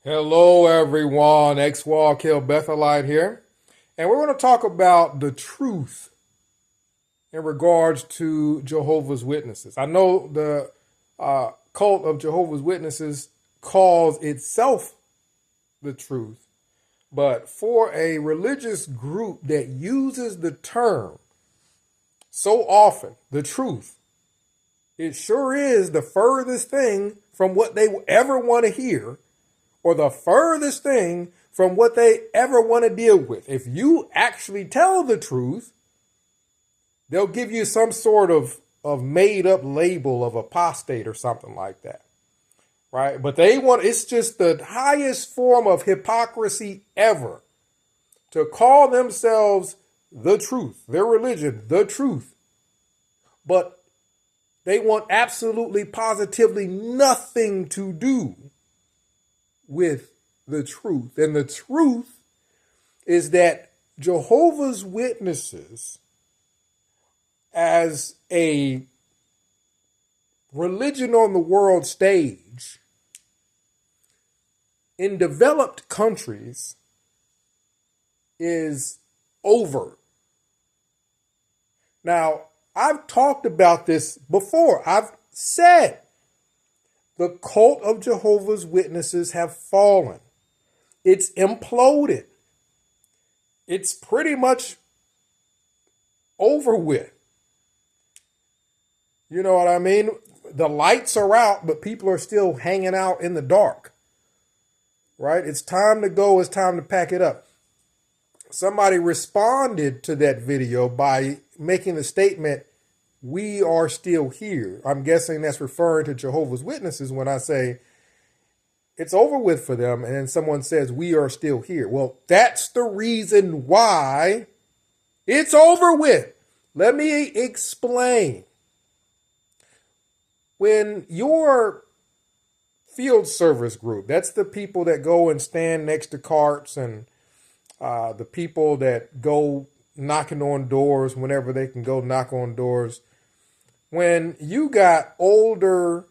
Hello, everyone. Kill Bethelite here. And we're going to talk about the truth in regards to Jehovah's Witnesses. I know the cult of Jehovah's Witnesses calls itself the truth, but for a religious group that uses the term so often, the truth, it sure is the furthest thing from what they ever want to hear, or the furthest thing from what they ever want to deal with. If you actually tell the truth, they'll give you some sort of made up label of apostate or something like that. Right? But it's just the highest form of hypocrisy ever to call themselves the truth, their religion, the truth. But they want absolutely positively nothing to do with the truth. And the truth is that Jehovah's Witnesses, as a religion on the world stage, in developed countries, is over. Now, I've talked about this before. I've said the cult of Jehovah's Witnesses have fallen. It's imploded. It's pretty much over with. You know what I mean? The lights are out, but people are still hanging out in the dark. Right? It's time to go. It's time to pack it up. Somebody responded to that video by making the statement, "We are still here." I'm guessing that's referring to Jehovah's Witnesses when I say it's over with for them. And then someone says, "We are still here." Well, that's the reason why it's over with. Let me explain. When your field service group, that's the people that go and stand next to carts and the people that go knocking on doors whenever they can go knock on doors. When you got elderly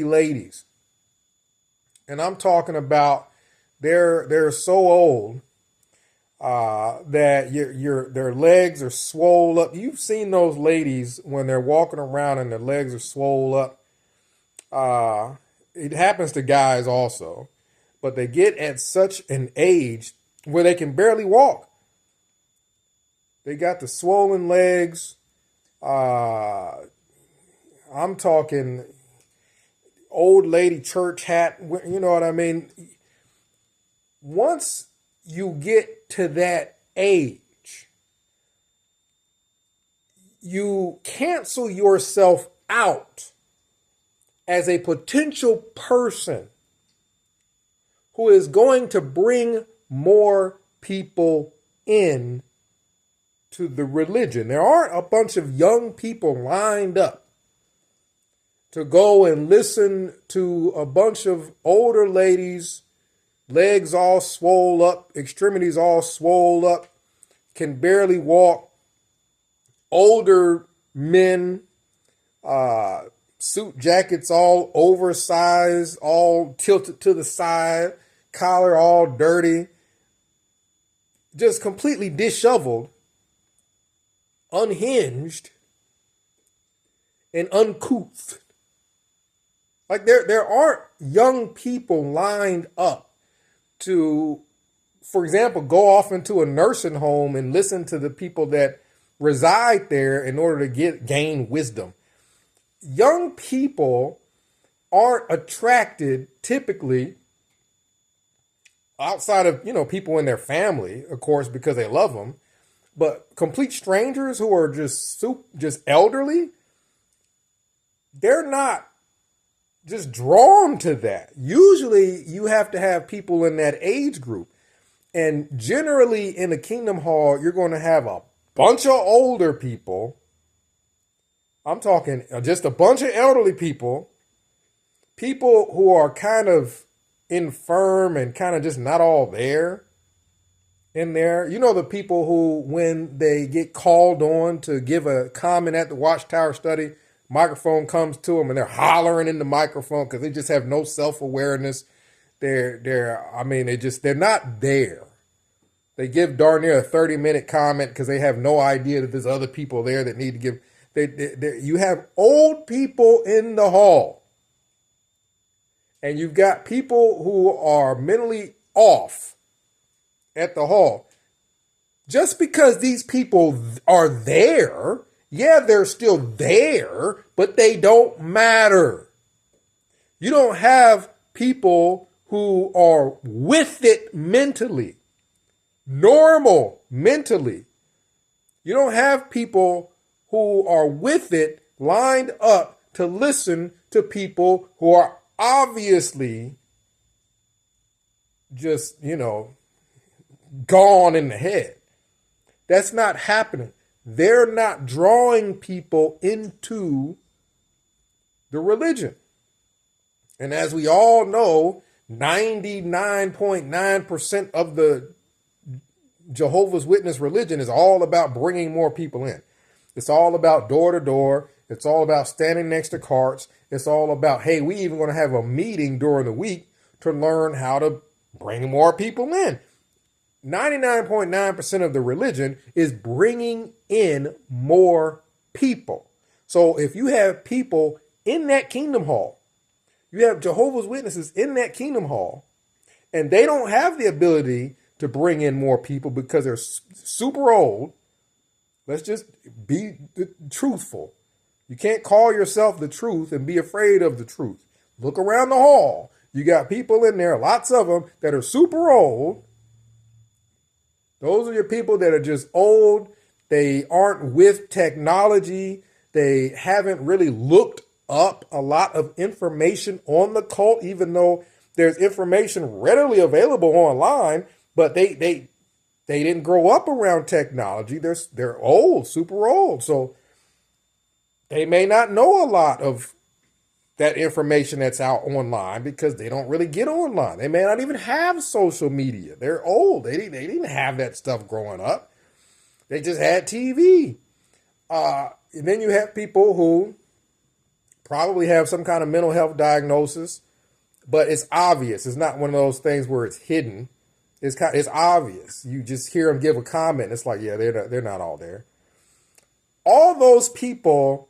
ladies, and I'm talking about they're so old that their legs are swole up. You've seen those ladies when they're walking around and their legs are swole up. It happens to guys also, but they get at such an age where they can barely walk. They got the swollen legs. I'm talking old lady church hat. You know what I mean? Once you get to that age, you cancel yourself out as a potential person who is going to bring more people in to the religion. There aren't a bunch of young people lined up to go and listen to a bunch of older ladies, legs all swole up, extremities all swole up, can barely walk, older men, suit jackets all oversized, all tilted to the side, collar all dirty, just completely disheveled, unhinged, and uncouth. Like there aren't young people lined up to, for example, go off into a nursing home and listen to the people that reside there in order to gain wisdom. Young people aren't attracted typically, outside of, people in their family, of course, because they love them, but complete strangers who are just elderly, they're not just drawn to that. Usually you have to have people in that age group. And generally in a Kingdom Hall, you're going to have a bunch of older people. I'm talking just a bunch of elderly people who are kind of infirm and kind of just not all there in there. You know, the people who, when they get called on to give a comment at the Watchtower study, microphone comes to them and they're hollering in the microphone because they just have no self-awareness. I mean, they're not there. They give darn near a 30-minute comment because they have no idea that there's other people there that need to give. You have old people in the hall, and you've got people who are mentally off at the hall. Just because these people are there, yeah, they're still there, but they don't matter. You don't have people who are with it mentally, normal mentally. You don't have people who are with it lined up to listen to people who are obviously just, gone in the head. That's not happening. They're not drawing people into the religion. And as we all know, 99.9% of the Jehovah's Witness religion is all about bringing more people in. It's all about door to door. It's all about standing next to carts. It's all about, hey, we even going to have a meeting during the week to learn how to bring more people in. 99.9% of the religion is bringing in more people. So if you have people in that kingdom hall, you have Jehovah's Witnesses in that kingdom hall, and they don't have the ability to bring in more people because they're super old. Let's just be truthful. You can't call yourself the truth and be afraid of the truth. Look around the hall. You got people in there, lots of them, that are super old. Those are your people that are just old. They aren't with technology. They haven't really looked up a lot of information on the cult, even though there's information readily available online, but they didn't grow up around technology. They're old, super old. So they may not know a lot of that information that's out online because they don't really get online. They may not even have social media. They're old. They didn't have that stuff growing up. They just had TV. And then you have people who probably have some kind of mental health diagnosis, but it's obvious. It's not one of those things where it's hidden. It's obvious. You just hear them give a comment. It's like, yeah, they're not all there. All those people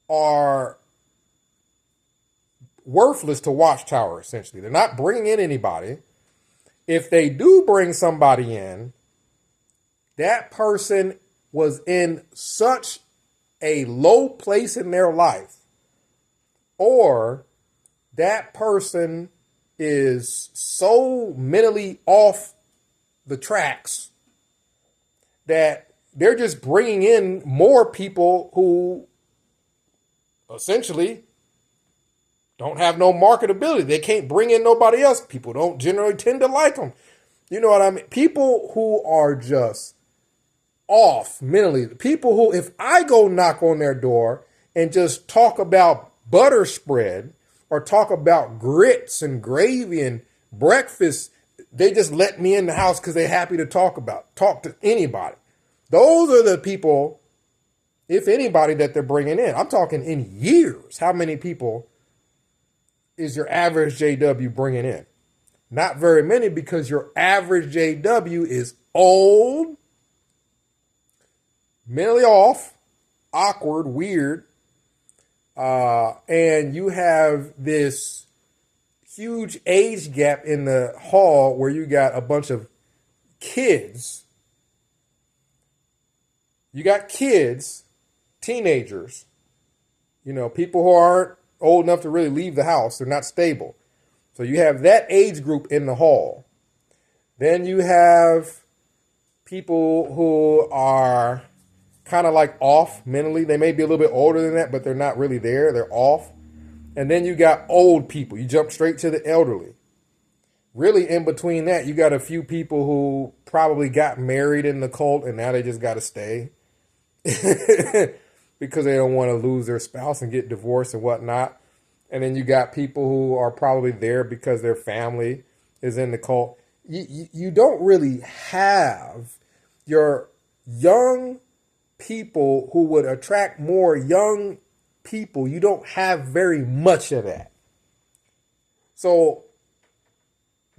are worthless to Watchtower, essentially. They're not bringing in anybody. If they do bring somebody in, that person was in such a low place in their life, or that person is so mentally off the tracks that they're just bringing in more people who essentially don't have no marketability. They can't bring in nobody else. People don't generally tend to like them. You know what I mean? People who are just off mentally. People who, if I go knock on their door and just talk about butter spread or talk about grits and gravy and breakfast, they just let me in the house because they're happy to talk to anybody. Those are the people, if anybody, that they're bringing in. I'm talking in years. How many people is your average JW bringing in? Not very many, because your average JW is old, mentally off, awkward, weird, and you have this huge age gap in the hall where you got a bunch of kids. You got kids, teenagers, people who aren't old enough to really leave the house. They're not stable. So you have that age group in the hall. Then you have people who are kind of like off mentally. They may be a little bit older than that, but they're not really there. They're off. And then you got old people. You jump straight to the elderly. Really, in between that, you got a few people who probably got married in the cult and now they just got to stay because they don't want to lose their spouse and get divorced and whatnot. And then you got people who are probably there because their family is in the cult. You don't really have your young people who would attract more young people. You don't have very much of that. So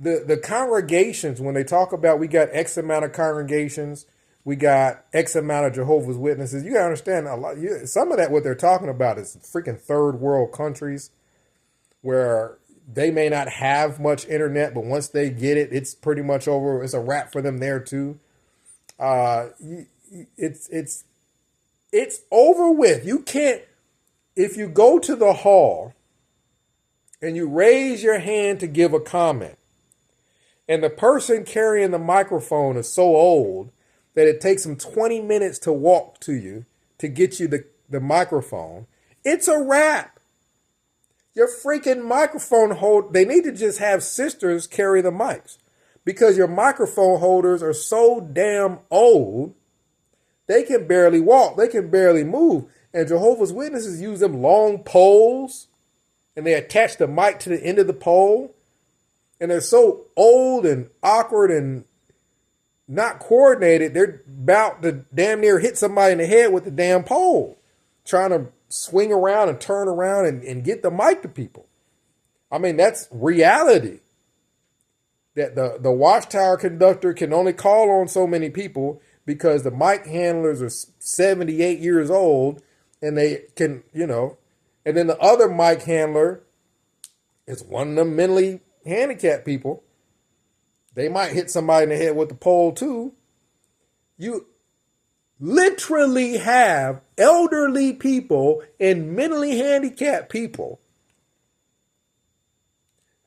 the congregations, when they talk about we got X amount of congregations, we got X amount of Jehovah's Witnesses, you gotta understand a lot. Some of that what they're talking about is freaking third world countries where they may not have much internet, but once they get it, it's pretty much over. It's a wrap for them there too. It's over with. You can't, if you go to the hall and you raise your hand to give a comment, and the person carrying the microphone is so old that it takes them 20 minutes to walk to you to get you the microphone, it's a wrap. Your freaking microphone hold, they need to just have sisters carry the mics because your microphone holders are so damn old, they can barely walk, they can barely move. And Jehovah's Witnesses use them long poles and they attach the mic to the end of the pole. And they're so old and awkward and not coordinated, they're about to damn near hit somebody in the head with the damn pole, trying to swing around and turn around and get the mic to people. I mean, that's reality. That the Watchtower conductor can only call on so many people because the mic handlers are 78 years old and they can, and then the other mic handler is one of them mentally handicapped people. They might hit somebody in the head with the pole too. You literally have elderly people and mentally handicapped people.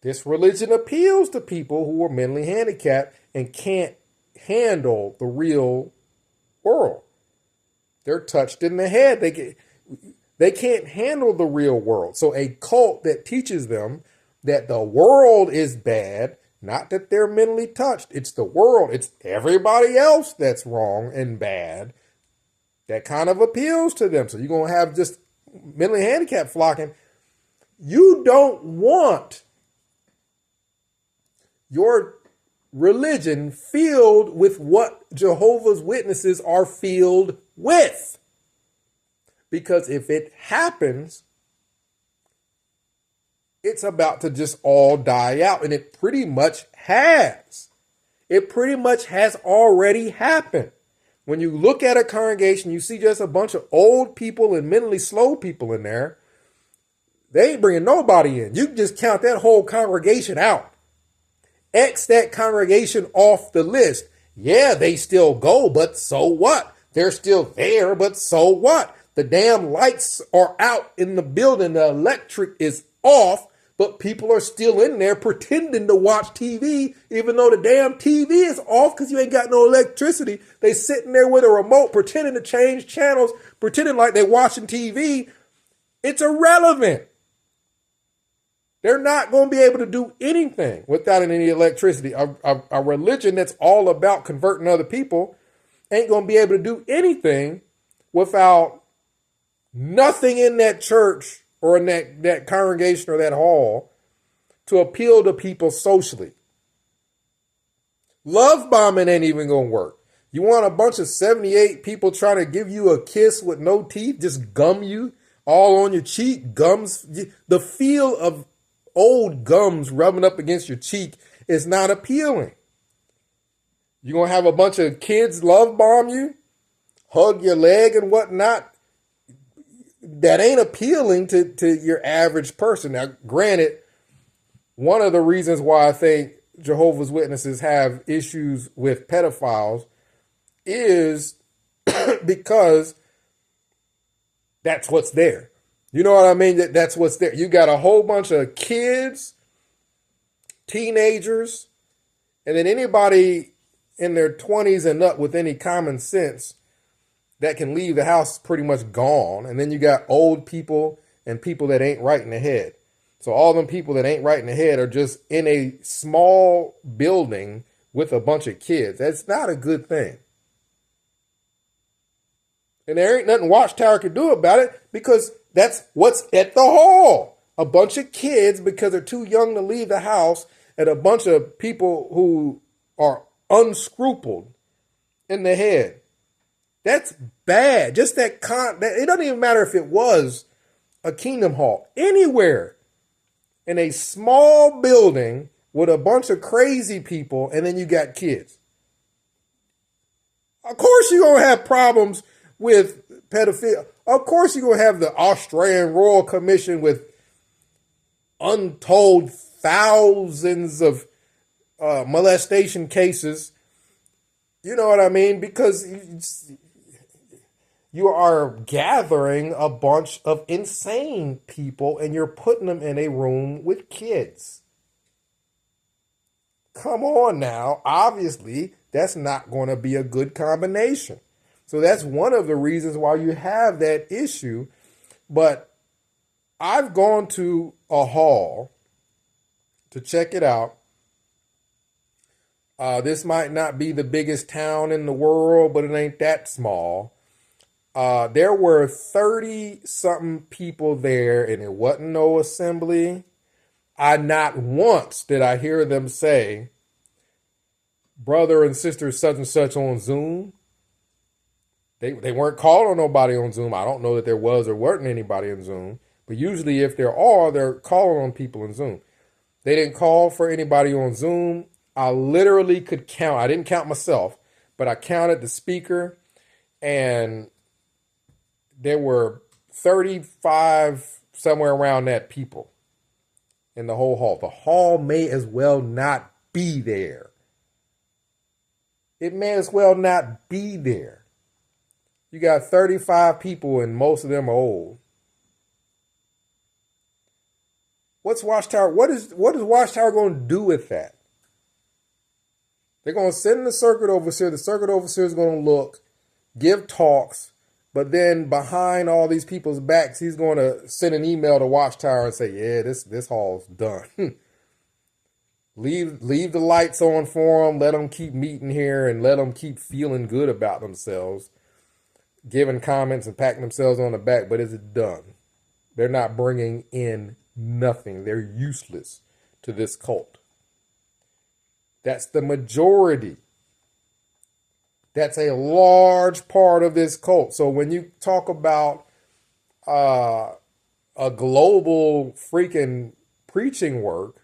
This religion appeals to people who are mentally handicapped and can't handle the real world. They're touched in the head. They can't handle the real world. So a cult that teaches them that the world is bad, not that they're mentally touched, it's the world, it's everybody else that's wrong and bad, that kind of appeals to them. So you're going to have just mentally handicapped flocking. You don't want your religion filled with what Jehovah's Witnesses are filled with. Because if it happens, it's about to just all die out. And it pretty much has. It pretty much has already happened. When you look at a congregation, you see just a bunch of old people and mentally slow people in there. They ain't bringing nobody in. You can just count that whole congregation out. X that congregation off the list. Yeah, they still go, but so what? They're still there, but so what? The damn lights are out in the building. The electric is off, but people are still in there pretending to watch TV, even though the damn TV is off because you ain't got no electricity. They sitting there with a remote pretending to change channels, pretending like they're watching TV. It's irrelevant. They're not going to be able to do anything without any electricity. A religion that's all about converting other people ain't going to be able to do anything without nothing in that church or in that congregation or that hall to appeal to people socially. Love bombing ain't even going to work. You want a bunch of 78 people trying to give you a kiss with no teeth, just gum you all on your cheek, gums. The feel of old gums rubbing up against your cheek is not appealing. You're going to have a bunch of kids love bomb you, hug your leg and whatnot. That ain't appealing to your average person. Now, granted, one of the reasons why I think Jehovah's Witnesses have issues with pedophiles is because that's what's there. You know what I mean? That's what's there. You got a whole bunch of kids, teenagers, and then anybody in their 20s and up with any common sense that can leave the house pretty much gone. And then you got old people and people that ain't right in the head. So all them people that ain't right in the head are just in a small building with a bunch of kids. That's not a good thing. And there ain't nothing Watchtower can do about it because that's what's at the hall. A bunch of kids because they're too young to leave the house and a bunch of people who are unscrupuled in the head. That's bad. Just that it doesn't even matter if it was a Kingdom Hall. Anywhere in a small building with a bunch of crazy people, and then you got kids. Of course you're going to have problems with pedophilia. Of course you're going to have the Australian Royal Commission with untold thousands of molestation cases. You know what I mean? Because you are gathering a bunch of insane people and you're putting them in a room with kids. Come on now. Obviously, that's not going to be a good combination. So that's one of the reasons why you have that issue. But I've gone to a hall to check it out. This might not be the biggest town in the world, but it ain't that small. There were 30-something people there, and it wasn't no assembly. Not once did I hear them say, brother and sister such and such on Zoom. They weren't calling nobody on Zoom. I don't know that there was or weren't anybody on Zoom. But usually if there are, they're calling on people on Zoom. They didn't call for anybody on Zoom. I literally could count. I didn't count myself, but I counted the speaker, and there were 35, somewhere around that, people in the whole hall. The hall may as well not be there. It may as well not be there. You got 35 people, and most of them are old. What's Watchtower? What is Watchtower going to do with that? They're going to send the circuit overseer. The circuit overseer is going to look, give talks, but then behind all these people's backs, he's going to send an email to Watchtower and say, yeah, this hall's done. Leave the lights on for them. Let them keep meeting here and let them keep feeling good about themselves, giving comments and patting themselves on the back. But is it done? They're not bringing in nothing. They're useless to this cult. That's the majority. That's a large part of this cult. So when you talk about a global freaking preaching work,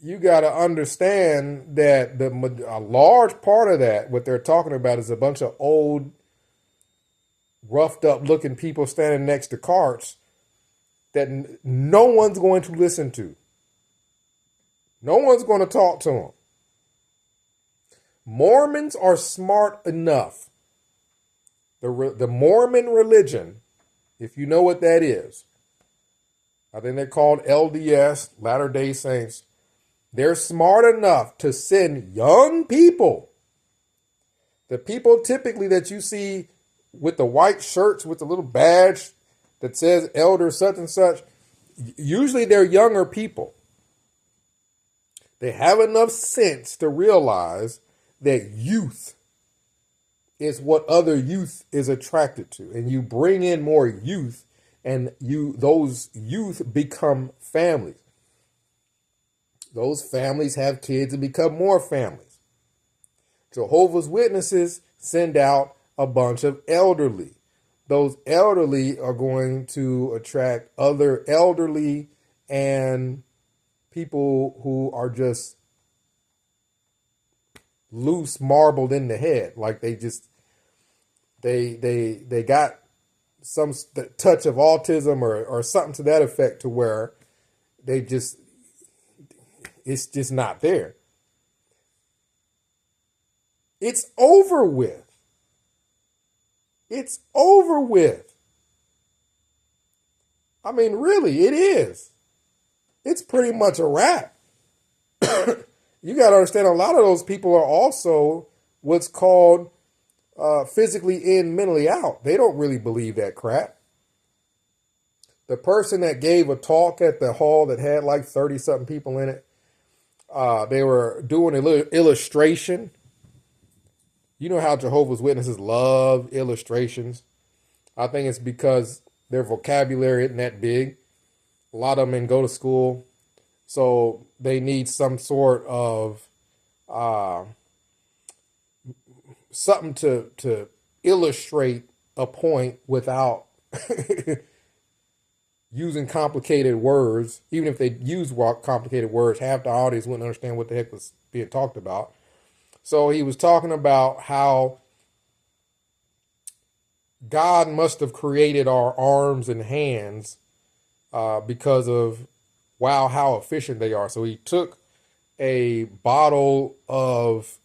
you got to understand that a large part of that, what they're talking about, is a bunch of old, roughed up looking people standing next to carts that no one's going to listen to. No one's going to talk to them. Mormons are smart enough. The Mormon religion, if you know what that is, I think they're called LDS, Latter-day Saints. They're smart enough to send young people, the people typically that you see with the white shirts with the little badge that says elder such and such, usually they're younger people. They have enough sense to realize that youth is what other youth is attracted to. And you bring in more youth, and those youth become families. Those families have kids and become more families. Jehovah's Witnesses send out a bunch of elderly. Those elderly are going to attract other elderly and people who are just loose, marbled in the head. Like they got some touch of autism or something to that effect, to where it's just not there. It's over with. It's over with. I mean, really, it is. It's pretty much a wrap. You got to understand, a lot of those people are also what's called physically in, mentally out. They don't really believe that crap. The person that gave a talk at the hall that had like 30-something people in it, they were doing a little illustration. You know how Jehovah's Witnesses love illustrations. I think it's because their vocabulary isn't that big. A lot of them didn't go to school, so they need some sort of something to illustrate a point without using complicated words. Even if they use complicated words, half the audience wouldn't understand what the heck was being talked about. So he was talking about how God must have created our arms and hands because of, wow, how efficient they are. So he took a bottle of,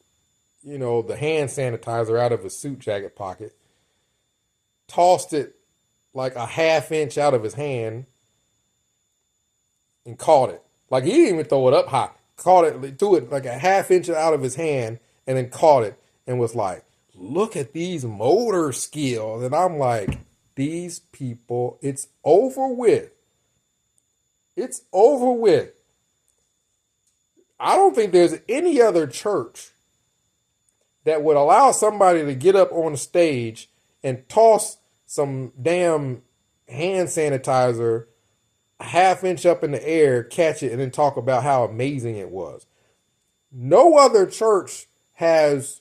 the hand sanitizer out of his suit jacket pocket, tossed it like a half inch out of his hand, and caught it. Like, he didn't even throw it up high. Caught it, threw it like a half inch out of his hand, and then caught it and was like, look at these motor skills. And I'm like, these people, it's over with. It's over with. I don't think there's any other church that would allow somebody to get up on the stage and toss some damn hand sanitizer a half inch up in the air, catch it, and then talk about how amazing it was. No other church has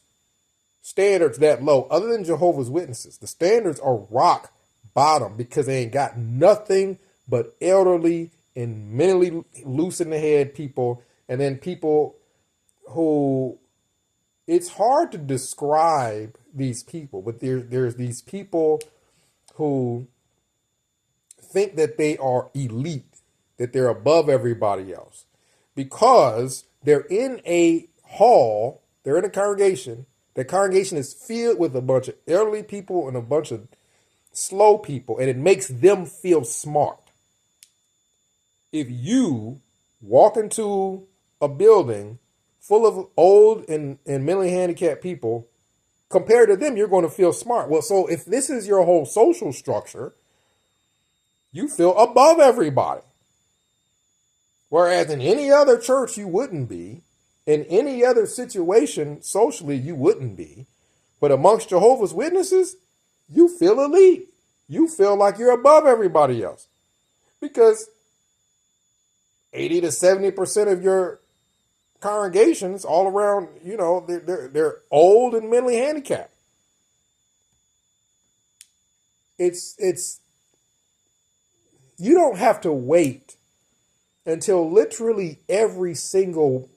standards that low other than Jehovah's Witnesses. The standards are rock bottom because they ain't got nothing but elderly and mentally loose in the head people, and then people who, it's hard to describe these people, but there's these people who think that they are elite, that they're above everybody else because they're in a hall, they're in a congregation. The congregation is filled with a bunch of elderly people and a bunch of slow people, and it makes them feel smart. If you walk into a building full of old and mentally handicapped people, compared to them, you're going to feel smart. Well, so if this is your whole social structure, you feel above everybody. Whereas in any other church, you wouldn't be. In any other situation, socially, you wouldn't be. But amongst Jehovah's Witnesses, you feel elite. You feel like you're above everybody else. Because 80 to 70% of your congregations all around, they're old and mentally handicapped. It's you don't have to wait until literally every single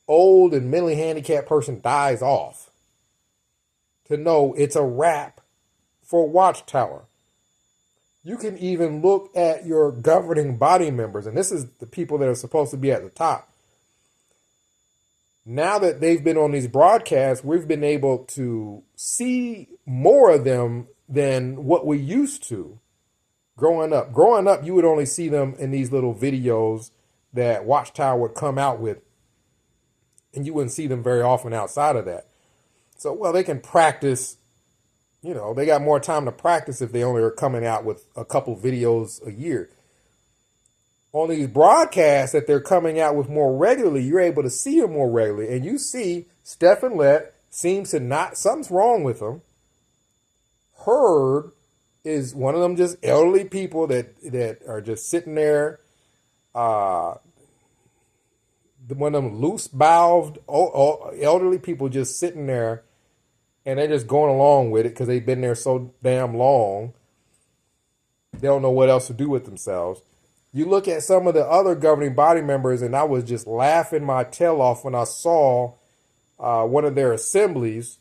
old and mentally handicapped person dies off to know it's a wrap for Watchtower. You can even look at your governing body members, and this is the people that are supposed to be at the top. Now that they've been on these broadcasts, we've been able to see more of them than what we used to growing up. Growing up, you would only see them in these little videos that Watchtower would come out with, and you wouldn't see them very often outside of that. So, well, they can practice. They got more time to practice if they only are coming out with a couple videos a year. On these broadcasts that they're coming out with more regularly, you're able to see them more regularly. And you see Stephen Lett seems to not, something's wrong with him. Herd is one of them just elderly people that are just sitting there. One of them loose-bowed elderly people just sitting there, and they're just going along with it because they've been there so damn long. They don't know what else to do with themselves. You look at some of the other governing body members, and I was just laughing my tail off when I saw one of their assemblies,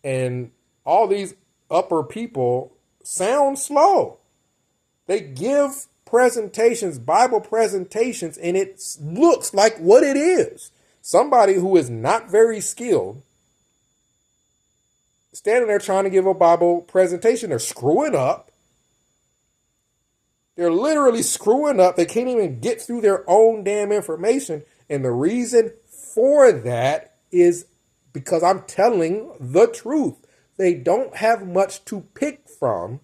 and all these upper people sound slow. They give presentations, Bible presentations, and it looks like what it is. Somebody who is not very skilled standing there trying to give a Bible presentation. They're screwing up. They're literally screwing up. They can't even get through their own damn information. And the reason for that is because I'm telling the truth. They don't have much to pick from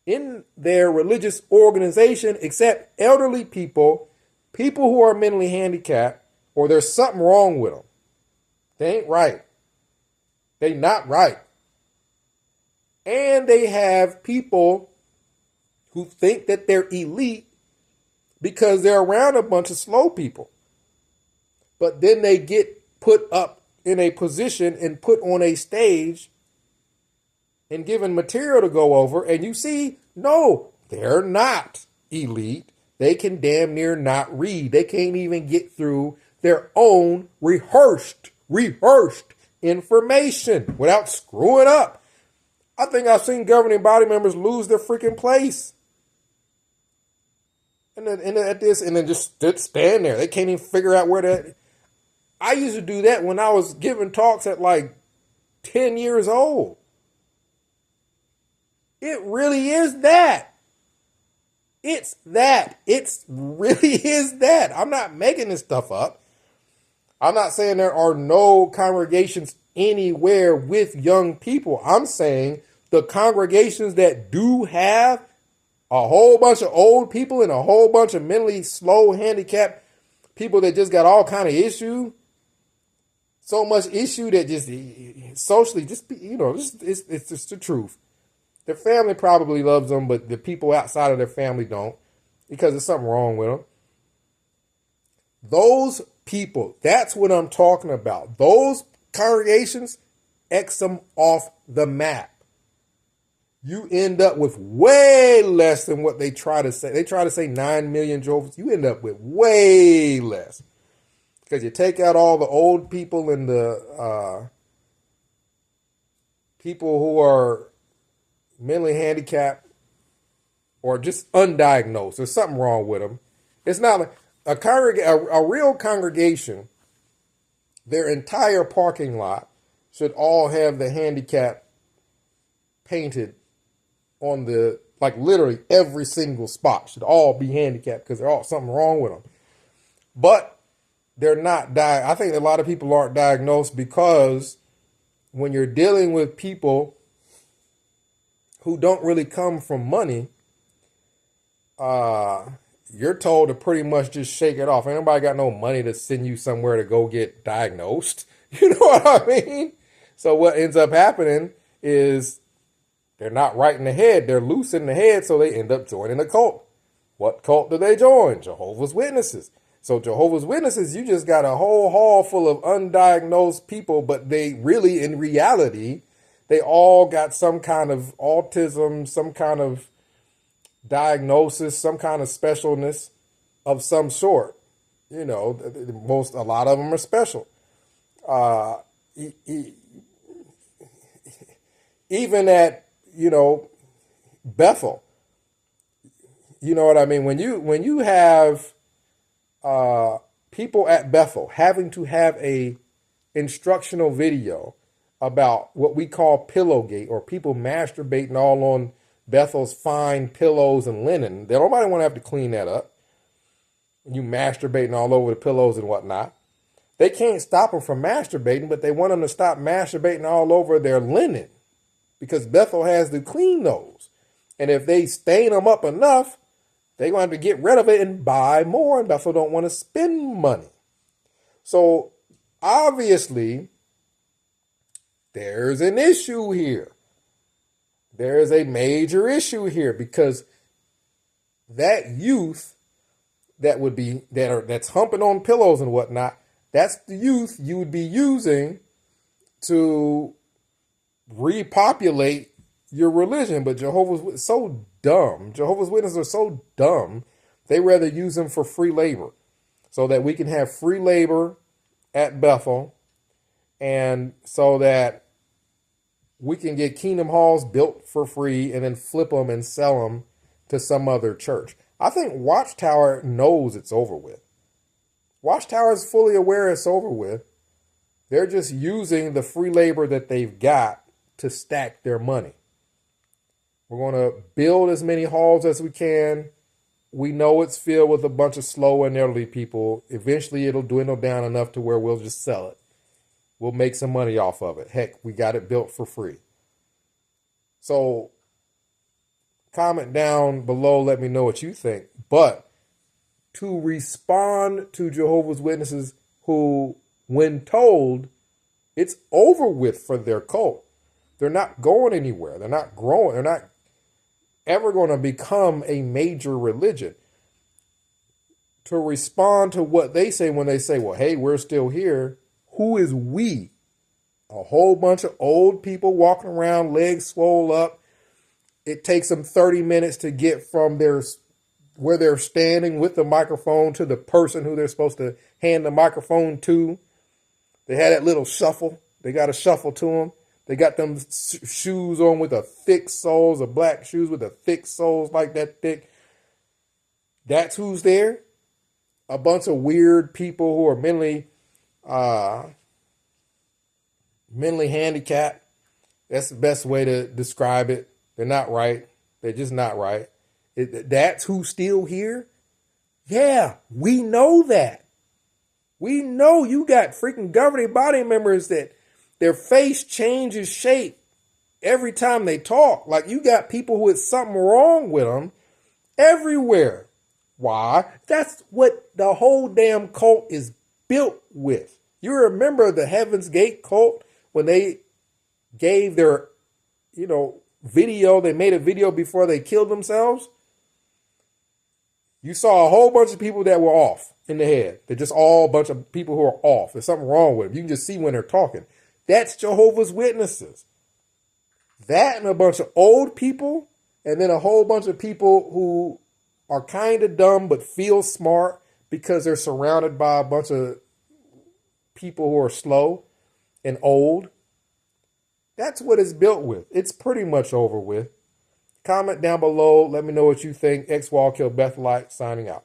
in their religious organization except elderly people, people who are mentally handicapped, or there's something wrong with them. They ain't right. They not right. And they have people who think that they're elite because they're around a bunch of slow people. But then they get put up in a position and put on a stage and given material to go over. And you see, no, they're not elite. They can damn near not read. They can't even get through their own rehearsed information without screwing up. I think I've seen governing body members lose their freaking place. And then just stand there. They can't even figure out where that. I used to do that when I was giving talks at like 10 years old. It really is that. It's that. It's really is that. I'm not making this stuff up. I'm not saying there are no congregations anywhere with young people. I'm saying the congregations that do have a whole bunch of old people and a whole bunch of mentally slow, handicapped people that just got all kind of issue. So much issue that just socially, it's just the truth. Their family probably loves them, but the people outside of their family don't because there's something wrong with them. Those people, that's what I'm talking about. Those congregations, X them off the map. You end up with way less than what they try to say. They try to say 9 million Jehovah's. You end up with way less. Because you take out all the old people and the people who are mentally handicapped or just undiagnosed. There's something wrong with them. It's not like a real congregation. Their entire parking lot should all have the handicap painted on the, like literally every single spot should all be handicapped because there's all something wrong with them. But they're not I think a lot of people aren't diagnosed because when you're dealing with people who don't really come from money, you're told to pretty much just shake it off. Ain't nobody got no money to send you somewhere to go get diagnosed. You know what I mean? So what ends up happening is they're not right in the head. They're loose in the head, so they end up joining a cult. What cult do they join? Jehovah's Witnesses. So Jehovah's Witnesses, you just got a whole hall full of undiagnosed people, but they really, in reality, they all got some kind of autism, some kind of diagnosis, some kind of specialness of some sort. You know, a lot of them are special. Even at, Bethel, you know what I mean? When you have people at Bethel having to have a instructional video about what we call Pillowgate, or people masturbating all on Bethel's fine pillows and linen. Nobody want to have to clean that up. You masturbating all over the pillows and whatnot. They can't stop them from masturbating, but they want them to stop masturbating all over their linen because Bethel has to clean those. And if they stain them up enough, they're going to have to get rid of it and buy more, and Bethel don't want to spend money. So obviously, there's an issue here. There is a major issue here because that youth that's humping on pillows and whatnot, that's the youth you would be using to repopulate your religion. But Jehovah's so dumb. Jehovah's Witnesses are so dumb. They rather use them for free labor so that we can have free labor at Bethel, and so that we can get kingdom halls built for free and then flip them and sell them to some other church. I think Watchtower knows it's over with. Watchtower is fully aware it's over with. They're just using the free labor that they've got to stack their money. We're going to build as many halls as we can. We know it's filled with a bunch of slow and elderly people. Eventually, it'll dwindle down enough to where we'll just sell it. We'll make some money off of it. Heck, we got it built for free. So comment down below. Let me know what you think. But to respond to Jehovah's Witnesses who, when told, it's over with for their cult, they're not going anywhere. They're not growing. They're not ever going to become a major religion. To respond to what they say when they say, well, hey, we're still here. Who is we? A whole bunch of old people walking around, legs swole up, It takes them 30 minutes to get from where they're standing with the microphone to the person who they're supposed to hand the microphone to. They had that little shuffle. They got a shuffle to them. They got them shoes on with the thick soles, the black shoes with the thick soles like that thick. That's who's there. A bunch of weird people who are mentally handicapped. That's the best way to describe it. They're not right. They're just not right. That's who's still here? Yeah, we know that. We know you got freaking governing body members that their face changes shape every time they talk. Like you got people with something wrong with them everywhere. Why? That's what the whole damn cult is built with. You remember the Heaven's Gate cult when they gave their, video, they made a video before they killed themselves? You saw a whole bunch of people that were off in the head. They're just all a bunch of people who are off. There's something wrong with them. You can just see when they're talking. That's Jehovah's Witnesses. That and a bunch of old people, and then a whole bunch of people who are kind of dumb but feel smart because they're surrounded by a bunch of people who are slow and old. That's what it's built with. It's pretty much over with. Comment down below. Let me know what you think. X Wall Kill Bethelite signing out.